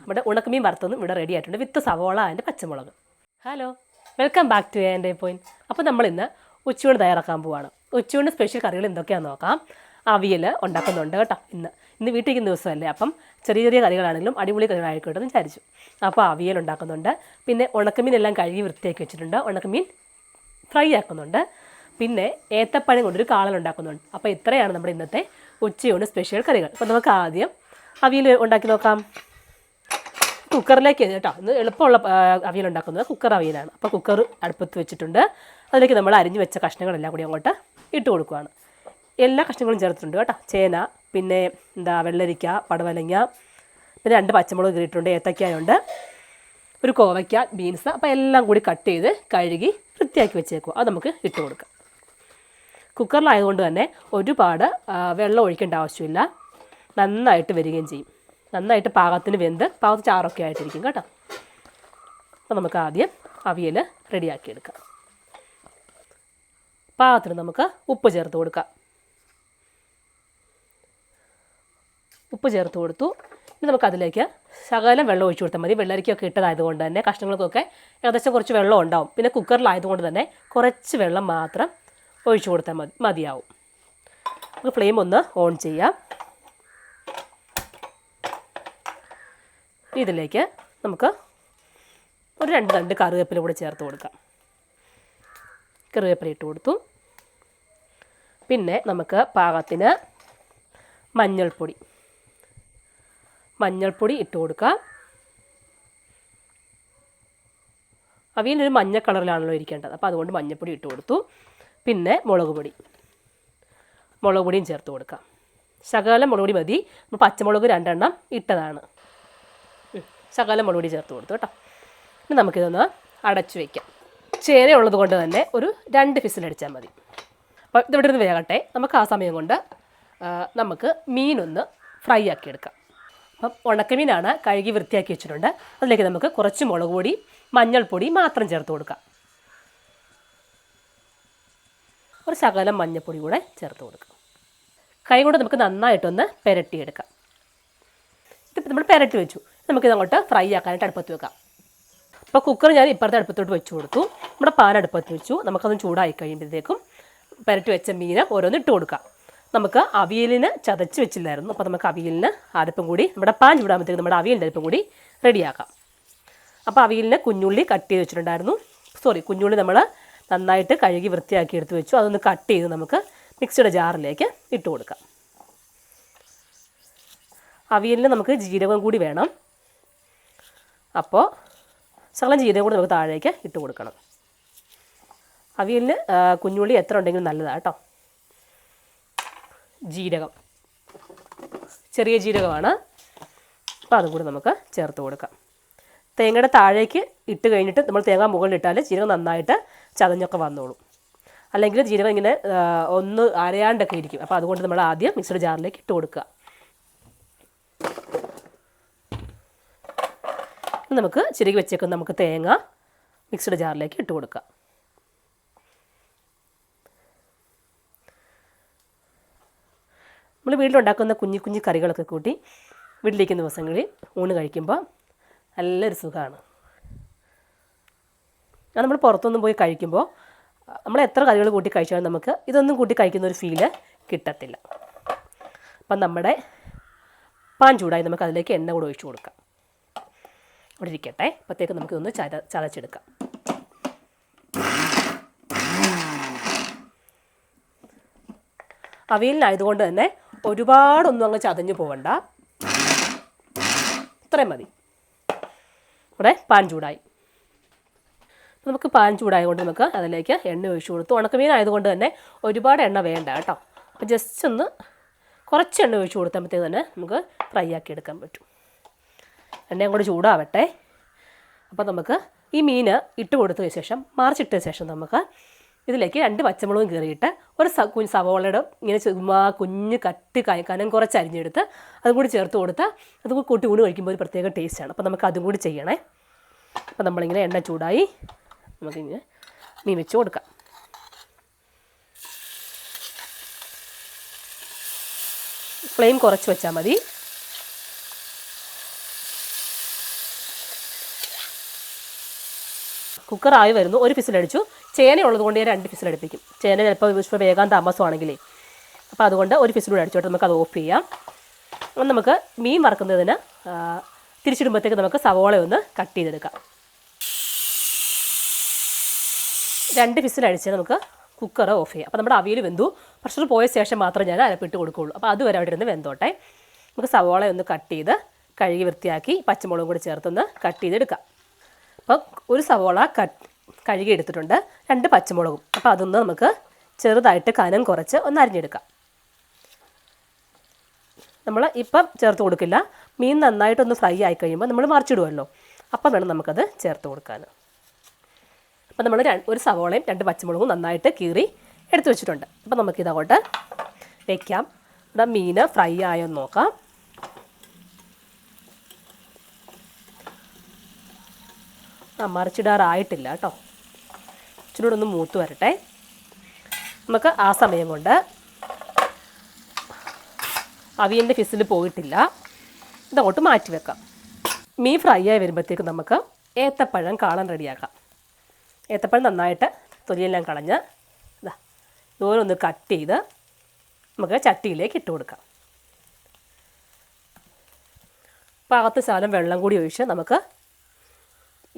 നമ്മുടെ ഉണക്കമീൻ വറുത്തതും ഇവിടെ റെഡി ആയിട്ടുണ്ട് വിത്ത് സവോള അതിൻ്റെ പച്ചമുളക്. ഹലോ, വെൽക്കം ബാക്ക് ടു എൻ്റെ പോയിൻറ്റ്. അപ്പോൾ നമ്മളിന്ന് ഉച്ചയൂണ് തയ്യാറാക്കാൻ പോവാണ്. ഉച്ചയൂണ് സ്പെഷ്യൽ കറികൾ എന്തൊക്കെയാണെന്ന് നോക്കാം. അവിയൽ ഉണ്ടാക്കുന്നുണ്ട് കേട്ടോ. ഇന്ന് വീട്ടിലിരിക്കുന്ന ദിവസമല്ലേ, അപ്പം ചെറിയ ചെറിയ കറികളാണെങ്കിലും അടിപൊളി കറികളായിക്കോട്ടെ എന്ന് വിചാരിച്ചു. അപ്പോൾ അവിയൽ ഉണ്ടാക്കുന്നുണ്ട്. പിന്നെ ഉണക്കമീൻ എല്ലാം കഴുകി വൃത്തിയാക്കി വെച്ചിട്ടുണ്ട്. ഉണക്കമീൻ ഫ്രൈ ആക്കുന്നുണ്ട്. പിന്നെ ഏത്തപ്പഴം കൊണ്ടൊരു കാളൻ ഉണ്ടാക്കുന്നുണ്ട്. അപ്പോൾ ഇത്രയാണ് നമ്മുടെ ഇന്നത്തെ ഉച്ചയൂണ് സ്പെഷ്യൽ കറികൾ. അപ്പോൾ നമുക്ക് ആദ്യം അവിയൽ ഉണ്ടാക്കി നോക്കാം. കുക്കറിലേക്ക് കേട്ടോ, ഇന്ന് എളുപ്പമുള്ള അവിയൽ ഉണ്ടാക്കുന്നത് കുക്കർ അവിയലാണ്. അപ്പോൾ കുക്കർ അടുപ്പത്ത് വെച്ചിട്ടുണ്ട്. അതിലേക്ക് നമ്മൾ അരിഞ്ഞു വെച്ച കഷ്ണങ്ങളെല്ലാം കൂടി അങ്ങോട്ട് ഇട്ട് കൊടുക്കുകയാണ്. എല്ലാ കഷ്ണങ്ങളും ചേർത്തിട്ടുണ്ട് കേട്ടോ. ചേന, പിന്നെ വെള്ളരിക്ക, പടവലങ്ങ, പിന്നെ 2 പച്ചമുളക് കീറിയിട്ടുണ്ട്, ഏത്തക്കായുണ്ട്, ഒരു കോവയ്ക്ക, ബീൻസ്. അപ്പോൾ എല്ലാം കൂടി കട്ട് ചെയ്ത് കഴുകി വൃത്തിയാക്കി വെച്ചേക്കുക. അത് നമുക്ക് ഇട്ട് കൊടുക്കാം. കുക്കറിലായതുകൊണ്ട് തന്നെ ഒരുപാട് വെള്ളം ഒഴിക്കേണ്ട ആവശ്യമില്ല. നന്നായിട്ട് വരികയും ചെയ്യും. നന്നായിട്ട് പാകത്തിന് വെന്ത് പാകത്ത് ചാറൊക്കെ ആയിട്ടിരിക്കും കേട്ടോ. അപ്പോൾ നമുക്ക് ആദ്യം അവിയൽ റെഡിയാക്കിയെടുക്കാം. പാകത്തിന് നമുക്ക് ഉപ്പ് ചേർത്ത് കൊടുക്കാം. ഉപ്പ് ചേർത്ത് കൊടുത്തു. ഇനി നമുക്കതിലേക്ക് ശകലം വെള്ളം ഒഴിച്ചു കൊടുത്താൽ മതി. വെള്ളരിക്കൊക്കെ ഇട്ടതായതുകൊണ്ട് തന്നെ കഷ്ണങ്ങൾക്കൊക്കെ ഏകദേശം കുറച്ച് വെള്ളം ഉണ്ടാവും. പിന്നെ കുക്കറിലായതുകൊണ്ട് തന്നെ കുറച്ച് വെള്ളം മാത്രം ഒഴിച്ചു കൊടുത്താൽ മതിയാവും. നമുക്ക് ഫ്ലെയിം ഒന്ന് ഓൺ ചെയ്യാം. ഇതിലേക്ക് നമുക്ക് ഒരു 2 തണ്ട് കറിവേപ്പില കൂടെ ചേർത്ത് കൊടുക്കാം. കറിവേപ്പില ഇട്ട് കൊടുത്തു. പിന്നെ നമുക്ക് പാകത്തിന് മഞ്ഞൾപ്പൊടി ഇട്ട് കൊടുക്കാം. അവിയലൊരു മഞ്ഞ കളറിലാണല്ലോ ഇരിക്കേണ്ടത്, അപ്പോൾ അതുകൊണ്ട് മഞ്ഞൾപ്പൊടി ഇട്ട് കൊടുത്തു. പിന്നെ മുളക് പൊടിയും ചേർത്ത് കൊടുക്കാം. ശകലം മുളക് പൊടി മതി. പച്ചമുളക് 2 എണ്ണം ഇട്ടതാണ്. ശകലം മുളക് പൊടി ചേർത്ത് കൊടുത്തു കേട്ടോ. ഇനി നമുക്കിതൊന്ന് അടച്ചു വയ്ക്കാം. ചേന ഉള്ളത് കൊണ്ട് തന്നെ ഒരു 2 വിസിലടിച്ചാൽ മതി. അപ്പോൾ ഇതിവിടെ നിന്ന് വേകട്ടെ. നമുക്ക് ആ സമയം കൊണ്ട് നമുക്ക് മീനൊന്ന് ഫ്രൈ ആക്കിയെടുക്കാം. അപ്പം ഉണക്കമീനാണ്, കഴുകി വൃത്തിയാക്കി വെച്ചിട്ടുണ്ട്. അതിലേക്ക് നമുക്ക് കുറച്ച് മുളക് പൊടി, മഞ്ഞൾപ്പൊടി മാത്രം ചേർത്ത് കൊടുക്കാം. ഒരു ശകലം മഞ്ഞൾപ്പൊടി കൂടെ ചേർത്ത് കൊടുക്കാം. കൈ കൊണ്ട് നമുക്ക് നന്നായിട്ടൊന്ന് പുരട്ടിയെടുക്കാം. ഇതിപ്പോൾ നമ്മൾ പുരട്ടി വെച്ചു. നമുക്കിത് അങ്ങോട്ട് ഫ്രൈ ആക്കാനായിട്ട് അടുപ്പത്ത് വെക്കാം. അപ്പോൾ കുക്കർ ഞാൻ ഇപ്പുറത്തെ അടുപ്പത്തോട്ട് വെച്ച് കൊടുത്തു. നമ്മുടെ പാൻ അടുപ്പത്ത് വെച്ചു. നമുക്കതൊന്ന് ചൂടായി കഴിയുമ്പോഴത്തേക്കും പുരട്ടി വെച്ച മീൻ ഓരോന്ന് ഇട്ട് കൊടുക്കാം. നമുക്ക് അവിയലിന് ചതച്ച് വെച്ചില്ലായിരുന്നു. അപ്പോൾ നമുക്ക് അവിയലിന് അരപ്പും കൂടി നമ്മുടെ പാൻ ചൂടാകുമ്പോഴത്തേക്കും നമ്മുടെ അവിയലിൻ്റെ അരപ്പും കൂടി റെഡിയാക്കാം. അപ്പോൾ അവിയലിന് കുഞ്ഞുള്ളി കട്ട് ചെയ്ത് വെച്ചിട്ടുണ്ടായിരുന്നു. കുഞ്ഞുള്ളി നമ്മൾ നന്നായിട്ട് കഴുകി വൃത്തിയാക്കി എടുത്ത് വെച്ചു. അതൊന്ന് കട്ട് ചെയ്ത് നമുക്ക് മിക്സിയുടെ ജാറിലേക്ക് ഇട്ട് കൊടുക്കാം. അവിയലിന് നമുക്ക് ജീരകം കൂടി വേണം. അപ്പോൾ ശകലം ജീരകം കൂടി നമുക്ക് താഴേക്ക് ഇട്ട് കൊടുക്കണം. അവിയലിന് കുഞ്ഞുള്ളി എത്ര ഉണ്ടെങ്കിലും നല്ലതാണ് കേട്ടോ. ജീരകം, ചെറിയ ജീരകമാണ്. അപ്പോൾ അതും കൂടി നമുക്ക് ചേർത്ത് കൊടുക്കാം. തേങ്ങയുടെ താഴേക്ക് ഇട്ട് കഴിഞ്ഞിട്ട് നമ്മൾ തേങ്ങ മുകളിലിട്ടാൽ ജീരകം നന്നായിട്ട് ചതഞ്ഞൊക്കെ വന്നോളും. അല്ലെങ്കിൽ ജീരകം ഇങ്ങനെ ഒന്ന് അരയാണ്ടൊക്കെ ഇരിക്കും. അപ്പോൾ അതുകൊണ്ട് നമ്മൾ ആദ്യം മിക്സിയുടെ ജാറിലേക്ക് ഇട്ട് കൊടുക്കുക. നമുക്ക് ചിരകി വെച്ചേക്കുന്ന നമുക്ക് തേങ്ങ മിക്സിയുടെ ജാറിലേക്ക് ഇട്ട് കൊടുക്കാം. നമ്മൾ വീട്ടിലുണ്ടാക്കുന്ന കുഞ്ഞു കുഞ്ഞു കറികളൊക്കെ കൂട്ടി വീട്ടിലിരിക്കുന്ന ദിവസങ്ങളിൽ ഊണ് കഴിക്കുമ്പോൾ നല്ലൊരു സുഖമാണ്. അത് നമ്മൾ പുറത്തൊന്നും പോയി കഴിക്കുമ്പോൾ നമ്മൾ എത്ര കറികൾ കൂട്ടി കഴിച്ചാലും നമുക്ക് ഇതൊന്നും കൂട്ടി കഴിക്കുന്ന ഒരു ഫീല് കിട്ടത്തില്ല. അപ്പം നമ്മുടെ പാൻ ചൂടായി നമുക്ക് അതിലേക്ക് എണ്ണ കൂടെ ഒഴിച്ചു കൊടുക്കാം. അവിടെ ഇരിക്കട്ടെ. അപ്പോഴത്തേക്ക് നമുക്കിതൊന്ന് ചതച്ചെടുക്കാം. അവിയലിനായതുകൊണ്ട് തന്നെ ഒരുപാടൊന്നും അങ്ങ് ചതഞ്ഞു പോകണ്ട. ഇത്രയും മതി. ഇവിടെ പാൻ ചൂടായി. നമുക്ക് പാൻ ചൂടായതുകൊണ്ട് നമുക്ക് അതിലേക്ക് എണ്ണ ഒഴിച്ചു കൊടുത്തു. ഉണക്കമീൻ ആയതുകൊണ്ട് തന്നെ ഒരുപാട് എണ്ണ വേണ്ട കേട്ടോ. അപ്പോൾ ജസ്റ്റ് ഒന്ന് കുറച്ച് എണ്ണ ഒഴിച്ചു കൊടുക്കുമ്പോഴത്തേക്ക് തന്നെ നമുക്ക് ഫ്രൈ ആക്കി എടുക്കാൻ പറ്റും. എണ്ണയും കൂടി ചൂടാവട്ടെ. അപ്പോൾ നമുക്ക് ഈ മീൻ ഇട്ട് കൊടുത്തതിന് ശേഷം മറിച്ചിട്ട ശേഷം നമുക്ക് ഇതിലേക്ക് 2 പച്ചമുളകും കീറിയിട്ട് ഒരു സവോളയുടെ ഇങ്ങനെ കുഞ്ഞ് കനം കുറച്ച് അരിഞ്ഞെടുത്ത് അതും കൂടി ചേർത്ത് കൊടുത്ത് അതും കൂടി കൂട്ടി ഊണ് കഴിക്കുമ്പോൾ ഒരു പ്രത്യേക ടേസ്റ്റാണ്. അപ്പോൾ നമുക്ക് അതും കൂടി ചെയ്യണേ. അപ്പോൾ നമ്മളിങ്ങനെ എണ്ണ ചൂടായി നമുക്കിങ്ങനെ മീൻ വെച്ച് കൊടുക്കാം. ഫ്ലെയിം കുറച്ച് വെച്ചാൽ മതി. കുക്കറായി വരുന്നു. ഒരു ഫിസിലടിച്ചു. ചേന ഉള്ളതുകൊണ്ട് ഞാൻ 2 ഫിസിലടിപ്പിക്കും. ചേന ചിലപ്പോൾ വേഗം താമസമാണെങ്കിലേ, അപ്പോൾ അതുകൊണ്ട് ഒരു ഫിസിലൂടെ അടിച്ചോട്ട് നമുക്കത് ഓഫ് ചെയ്യാം. അപ്പം നമുക്ക് മീൻ വറക്കുന്നതിന് തിരിച്ചിടുമ്പോഴത്തേക്ക് നമുക്ക് സവോള ഒന്ന് കട്ട് ചെയ്തെടുക്കാം. 2 ഫിസിലടിച്ച് നമുക്ക് കുക്കർ ഓഫ് ചെയ്യാം. അപ്പോൾ നമ്മുടെ അവിയൽ വെന്തു. പ്രഷർ പോയ ശേഷം മാത്രമേ ഞാൻ അരപ്പിട്ട് കൊടുക്കുകയുള്ളൂ. അപ്പോൾ അതുവരെ അവിടെ ഇരുന്ന് വെന്തോട്ടെ. നമുക്ക് സവോള ഒന്ന് കട്ട് ചെയ്ത് കഴുകി വൃത്തിയാക്കി പച്ചമുളകും കൂടി ചേർത്തൊന്ന് കട്ട് ചെയ്തെടുക്കാം. അപ്പോൾ ഒരു സവോള കഴുകി എടുത്തിട്ടുണ്ട്, 2 പച്ചമുളകും. അപ്പോൾ അതൊന്ന് നമുക്ക് ചെറുതായിട്ട് കനം കുറച്ച് ഒന്ന് അരിഞ്ഞെടുക്കാം. നമ്മൾ ഇപ്പം ചേർത്ത് കൊടുക്കില്ല. മീൻ നന്നായിട്ടൊന്ന് ഫ്രൈ ആയി കഴിയുമ്പോൾ നമ്മൾ മറിച്ചിടുമല്ലോ, അപ്പം വേണം നമുക്കത് ചേർത്ത് കൊടുക്കാൻ. അപ്പോൾ നമ്മൾ ഒരു സവോളയും 2 പച്ചമുളകും നന്നായിട്ട് കീറി എടുത്തു വെച്ചിട്ടുണ്ട്. അപ്പോൾ നമുക്കിതങ്ങോട്ട് വയ്ക്കാം. ഇവിടെ മീൻ ഫ്രൈ ആയെന്ന് നോക്കാം. മറിച്ചിടാറായിട്ടില്ല കേട്ടോ, ഇച്ചിരി ഒന്ന് മൂത്ത് വരട്ടെ. നമുക്ക് ആ സമയം കൊണ്ട് അവിയലിൻ്റെ ഫിസിൽ പോയിട്ടില്ല, ഇതങ്ങോട്ട് മാറ്റി വെക്കാം. മീൻ ഫ്രൈ ആയി വരുമ്പോഴത്തേക്ക് നമുക്ക് ഏത്തപ്പഴം കാളൻ റെഡിയാക്കാം. ഏത്തപ്പഴം നന്നായിട്ട് തൊലിയെല്ലാം കളഞ്ഞ് ഇതുപോലൊന്ന് കട്ട് ചെയ്ത് നമുക്ക് ചട്ടിയിലേക്ക് ഇട്ട് കൊടുക്കാം. പാകത്ത് ശകലം വെള്ളം കൂടി ഒഴിച്ച് നമുക്ക്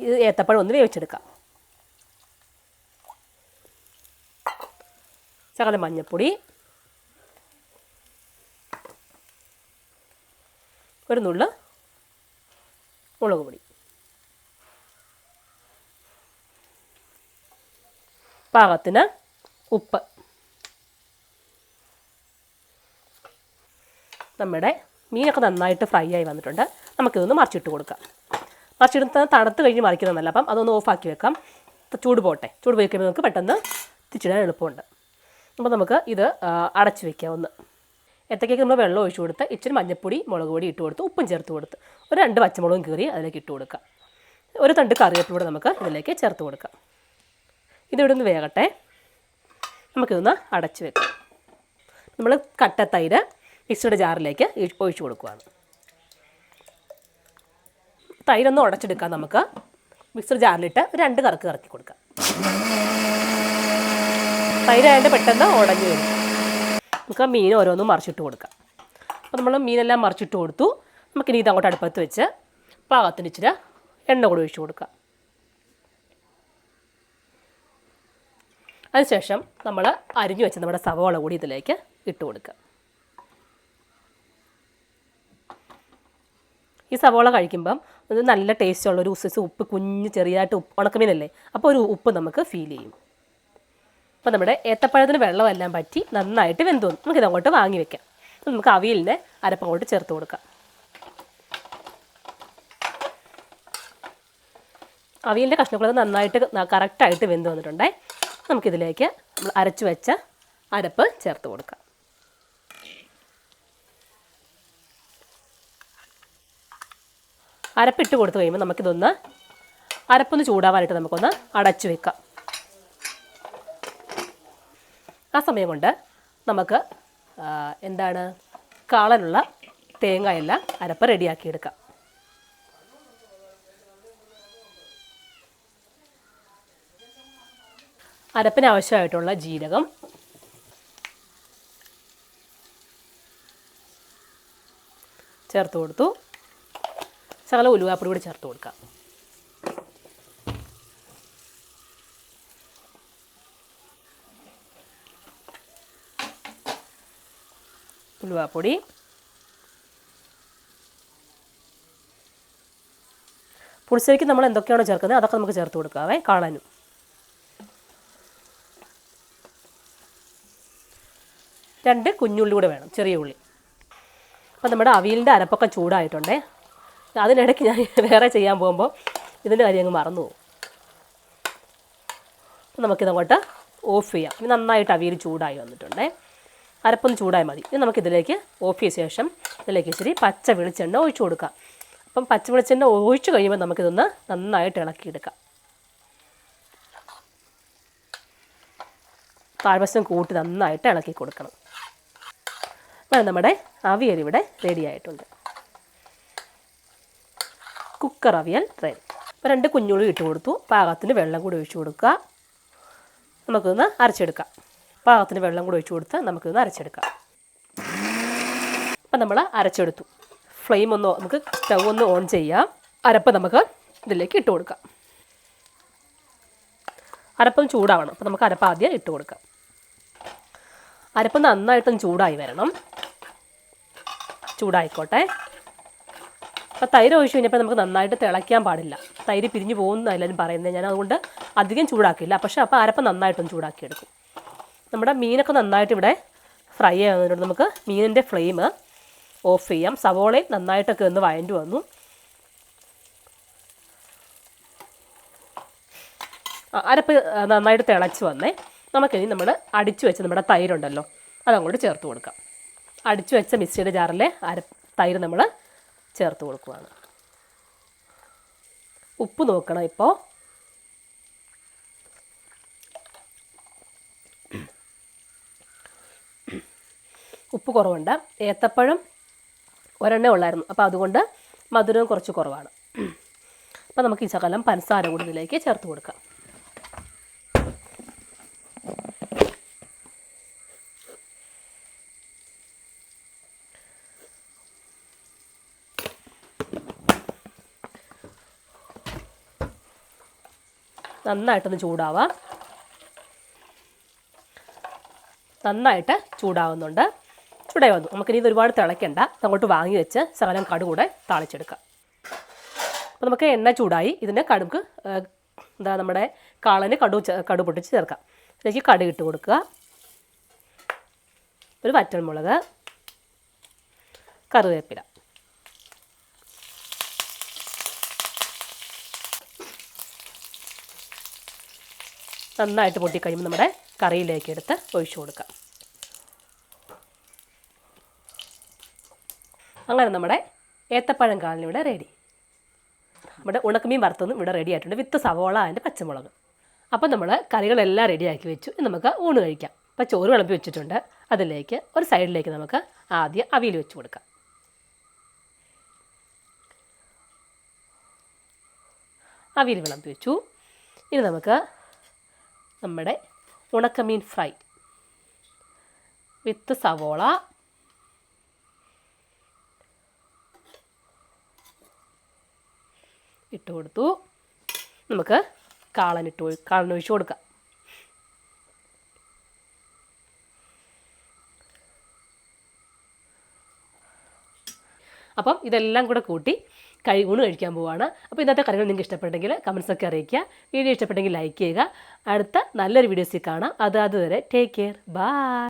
ഇത് ഏത്തപ്പഴം ഒന്ന് വേവിച്ചെടുക്കാം. ശകലം മഞ്ഞൾപ്പൊടി, ഒരു നുള്ള് മുളക് പൊടി, പാകത്തിന് ഉപ്പ്. നമ്മുടെ മീനൊക്കെ നന്നായിട്ട് ഫ്രൈ ആയി വന്നിട്ടുണ്ട്. നമുക്കിതൊന്ന് മറിച്ചിട്ട് കൊടുക്കാം. മറിച്ചിടുന്ന തണുത്ത് കഴിഞ്ഞ് മറിക്കുന്നതല്ല, അപ്പം അതൊന്ന് ഓഫാക്കി വെക്കാം. ചൂട് പോട്ടെ. ചൂട് പോയി കഴിയുമ്പോൾ നമുക്ക് പെട്ടെന്ന് തിരിച്ചിടാൻ എളുപ്പമുണ്ട്. അപ്പോൾ നമുക്ക് ഇത് അടച്ച് വയ്ക്കാം. ഒന്ന് ഏത്തക്കയ്ക്ക് നമ്മൾ വെള്ളം ഒഴിച്ച് കൊടുത്ത് ഇച്ചിരി മഞ്ഞൾപ്പൊടി മുളക് പൊടി ഇട്ട് കൊടുത്ത് ഉപ്പും ചേർത്ത് കൊടുത്ത് ഒരു 2 പച്ചമുളകും കീറി അതിലേക്ക് ഇട്ട് കൊടുക്കാം. ഒരു തണ്ട് കറിവേപ്പിലൂടെ നമുക്ക് ഇതിലേക്ക് ചേർത്ത് കൊടുക്കാം. ഇതിവിടെ നിന്ന് വേകട്ടെ. നമുക്കിതൊന്ന് അടച്ച് വെക്കാം. നമ്മൾ കട്ട തൈര് മിക്സിയുടെ ജാറിലേക്ക് ഒഴിച്ച് കൊടുക്കുകയാണ്. തൈരൊന്ന് ഉടച്ചെടുക്കാം. നമുക്ക് മിക്സർ ജാറിലിട്ട് 2 കറക്ക് കറക്കി കൊടുക്കാം. തൈരായതിൻ്റെ പെട്ടെന്ന് ഉടഞ്ഞു വരും. നമുക്ക് ആ മീൻ ഓരോന്നും മറിച്ചിട്ട് കൊടുക്കാം. അപ്പോൾ നമ്മൾ മീനെല്ലാം മറിച്ചിട്ട് കൊടുത്തു. നമുക്കിനി ഇതങ്ങോട്ട് അടുപ്പത്ത് വെച്ച് പാകത്തിന് ഇച്ചിരി എണ്ണ കൂടി ഒഴിച്ച് കൊടുക്കാം. അതിനുശേഷം നമ്മൾ അരിഞ്ഞു വെച്ച നമ്മുടെ സവോള കൂടി ഇതിലേക്ക് ഇട്ട് കൊടുക്കുക. ഈ സവോള കഴിക്കുമ്പം ഇത് നല്ല ടേസ്റ്റുള്ളൊരു ഉപ്പ് ചെറിയതായിട്ട് ഉണക്കമീനല്ലേ, അപ്പോൾ ഒരു ഉപ്പ് നമുക്ക് ഫീൽ ചെയ്യും. അപ്പോൾ നമ്മുടെ ഏത്തപ്പഴത്തിന് വെള്ളമെല്ലാം പറ്റി നന്നായിട്ട് വെന്തു. നമുക്കിതങ്ങോട്ട് വാങ്ങി വെക്കാം. നമുക്ക് അവിയലിനെ അരപ്പങ്ങോട്ട് ചേർത്ത് കൊടുക്കാം. അവിയലിൻ്റെ കഷ്ണങ്ങളൊക്കെ നന്നായിട്ട് കറക്റ്റായിട്ട് വെന്ത് വന്നിട്ടുണ്ടേ. നമുക്കിതിലേക്ക് നമ്മൾ അരച്ച് വെച്ച അരപ്പ് ചേർത്ത് കൊടുക്കാം. അരപ്പിട്ട് കൊടുത്തു കഴിയുമ്പോൾ നമുക്കിതൊന്ന് അരപ്പൊന്ന് ചൂടാവാനായിട്ട് നമുക്കൊന്ന് അടച്ചു വെക്കാം. ആ സമയം കൊണ്ട് നമുക്ക് കാളനുള്ള തേങ്ങയെല്ലാം അരപ്പ് റെഡിയാക്കിയെടുക്കാം. അരപ്പിന് ആവശ്യമായിട്ടുള്ള ജീരകം, ചേർത്ത് കൊടുത്തു. ശകലം ഉലുവാപ്പൊടി കൂടി ചേർത്ത് കൊടുക്കാം. ഉലുവാപ്പൊടി, പുളിശ്ശേരിക്ക് നമ്മൾ എന്തൊക്കെയാണോ ചേർക്കുന്നത് അതൊക്കെ നമുക്ക് ചേർത്ത് കൊടുക്കാവേ കാണാനും. രണ്ട് കുഞ്ഞുള്ളി കൂടെ വേണം, ചെറിയ ഉള്ളി. അപ്പോൾ നമ്മുടെ അവിയലിൻ്റെ അരപ്പൊക്കെ ചൂടായിട്ടുണ്ടേ. അതിനിടയ്ക്ക് ഞാൻ വേറെ ചെയ്യാൻ പോകുമ്പോൾ ഇതിൻ്റെ കാര്യം അങ്ങ് മറന്നു പോകും. അപ്പോൾ നമുക്കിതങ്ങോട്ട് ഓഫ് ചെയ്യാം. ഇനി നന്നായിട്ട് അവിയൽ ചൂടായി വന്നിട്ടുണ്ടേ. അരപ്പൊന്ന് ചൂടായി മതി. ഇനി നമുക്കിതിലേക്ക് ഓഫ് ചെയ്ത ശേഷം ഇതിലേക്ക് ഇച്ചിരി പച്ച വെളിച്ചെണ്ണ ഒഴിച്ചു കൊടുക്കാം. അപ്പം പച്ച വെളിച്ചെണ്ണ ഒഴിച്ചു കഴിയുമ്പോൾ നമുക്കിതൊന്ന് നന്നായിട്ട് ഇളക്കിയെടുക്കാം. താഴ്വശം കൂട്ടി നന്നായിട്ട് ഇളക്കി കൊടുക്കണം. അപ്പോൾ നമ്മുടെ അവിയൽ ഇവിടെ റെഡി ആയിട്ടുണ്ട്. Cooker avial ready. അപ്പോൾ 2 കുഞ്ഞുള്ളി ഇട്ട് കൊടുത്തു. പാകത്തിന് വെള്ളം കൂടി ഒഴിച്ച് കൊടുക്കുക. നമുക്കൊന്ന് അരച്ചെടുക്കാം. പാകത്തിന് വെള്ളം കൂടി ഒഴിച്ച് കൊടുത്ത് നമുക്കൊന്ന് അരച്ചെടുക്കാം. അപ്പം നമ്മൾ അരച്ചെടുത്തു. ഫ്ലെയിം ഒന്ന് നമുക്ക് സ്റ്റൗ ഒന്ന് ഓൺ ചെയ്യാം. അരപ്പ് നമുക്ക് ഇതിലേക്ക് ഇട്ട് കൊടുക്കാം. അരപ്പം ചൂടാവണം. അപ്പോൾ നമുക്ക് അരപ്പ് ആദ്യം ഇട്ട് കൊടുക്കാം. അരപ്പ് നന്നായിട്ടും ചൂടായി വരണം. ചൂടായിക്കോട്ടെ. അപ്പോൾ തൈര് ഒഴിച്ച് കഴിഞ്ഞപ്പോൾ നമുക്ക് നന്നായിട്ട് തിളയ്ക്കാൻ പാടില്ല. തൈര് പിരിഞ്ഞു പോകുന്ന എല്ലാവരും പറയുന്നത്. ഞാൻ അതുകൊണ്ട് അധികം ചൂടാക്കില്ല. പക്ഷേ അപ്പോൾ അരപ്പ് നന്നായിട്ടും ചൂടാക്കിയെടുക്കും. നമ്മുടെ മീനൊക്കെ നന്നായിട്ട് ഇവിടെ ഫ്രൈ ആകുന്നതിനോട് നമുക്ക് മീനിൻ്റെ ഫ്ലെയിം ഓഫ് ചെയ്യാം. സവോളയും നന്നായിട്ടൊക്കെ ഒന്ന് വഴണ്ടി വന്നു. അരപ്പ് നന്നായിട്ട് തിളച്ച് വന്നേ. നമുക്കിനി നമ്മൾ അടിച്ചു വെച്ച് നമ്മുടെ തൈരുണ്ടല്ലോ അതങ്ങോട്ട് ചേർത്ത് കൊടുക്കാം. അടിച്ചു വെച്ച മിക്സിയുടെ ജാറിലെ തൈര് നമ്മൾ ചേർത്ത് കൊടുക്കുകയാണ്. ഉപ്പ് നോക്കണം. ഇപ്പോൾ ഉപ്പ് കുറവുണ്ട്. ഏത്തപ്പഴം ഒരെണ്ണേ ഉള്ളായിരുന്നു. അപ്പോൾ അതുകൊണ്ട് മധുരവും കുറച്ച് കുറവാണ്. അപ്പോൾ നമുക്ക് ഈ ശകലം പഞ്ചസാര കൂടി ഇതിലേക്ക് ചേർത്ത് കൊടുക്കാം. നന്നായിട്ടൊന്ന് ചൂടാവാം. നന്നായിട്ട് ചൂടാവുന്നുണ്ട്. ചൂടായി വന്നു. നമുക്കിനി ഇത് ഒരുപാട് തിളയ്ക്കണ്ട. അങ്ങോട്ട് വാങ്ങി വെച്ച് ശകലം കടുക് കൂടെ താളിച്ചെടുക്കാം. അപ്പോൾ നമുക്ക് എണ്ണ ചൂടായി. ഇതിൻ്റെ കടുക് നമ്മുടെ കാളന് കടുക് പൊട്ടിച്ച് ചേർക്കാം. ഇതിലേക്ക് കടുക് ഇട്ട് കൊടുക്കുക. ഒരു വറ്റൽമുളക്, കറിവേപ്പില, നന്നായിട്ട് പൊട്ടിക്കഴിയുമ്പോൾ നമ്മുടെ കറിയിലേക്ക് എടുത്ത് ഒഴിച്ചു കൊടുക്കാം. അങ്ങനെ നമ്മുടെ ഏത്തപ്പഴം കാളൻ ഇവിടെ റെഡി. നമ്മുടെ ഉണക്കമീൻ വറുത്തതും ഇവിടെ റെഡി ആയിട്ടുണ്ട് വിത്ത് സവോള അതിൻ്റെ പച്ചമുളക്. അപ്പം നമ്മൾ കറികളെല്ലാം റെഡിയാക്കി വെച്ചു. നമുക്ക് ഊണ് കഴിക്കാം. അപ്പോൾ ചോറ് വിളമ്പി വെച്ചിട്ടുണ്ട്. അതിലേക്ക് ഒരു സൈഡിലേക്ക് നമുക്ക് ആദ്യം അവിയൽ വെച്ച് കൊടുക്കാം. അവിയൽ വിളമ്പി വെച്ചു. ഇനി നമുക്ക് നമ്മുടെ ഉണക്കമീൻ ഫ്രൈ വിത്ത് സവോള, ഇട്ട് കൊടുത്തു. നമുക്ക് കാളൻ ഒഴിച്ച് കൊടുക്കാം. അപ്പം ഇതെല്ലാം കൂടെ കൂട്ടി ഊണ് കഴിക്കാൻ പോവുകയാണ്. അപ്പോൾ ഇന്നത്തെ കറികൾ നിങ്ങൾക്ക് ഇഷ്ടപ്പെട്ടെങ്കിൽ കമൻസൊക്കെ അറിയിക്കുക. വീഡിയോ ഇഷ്ടപ്പെട്ടെങ്കിൽ ലൈക്ക് ചെയ്യുക. അടുത്ത നല്ലൊരു വീഡിയോസിൽ കാണാം. അതുവരെ ടേക്ക് കെയർ. ബൈ.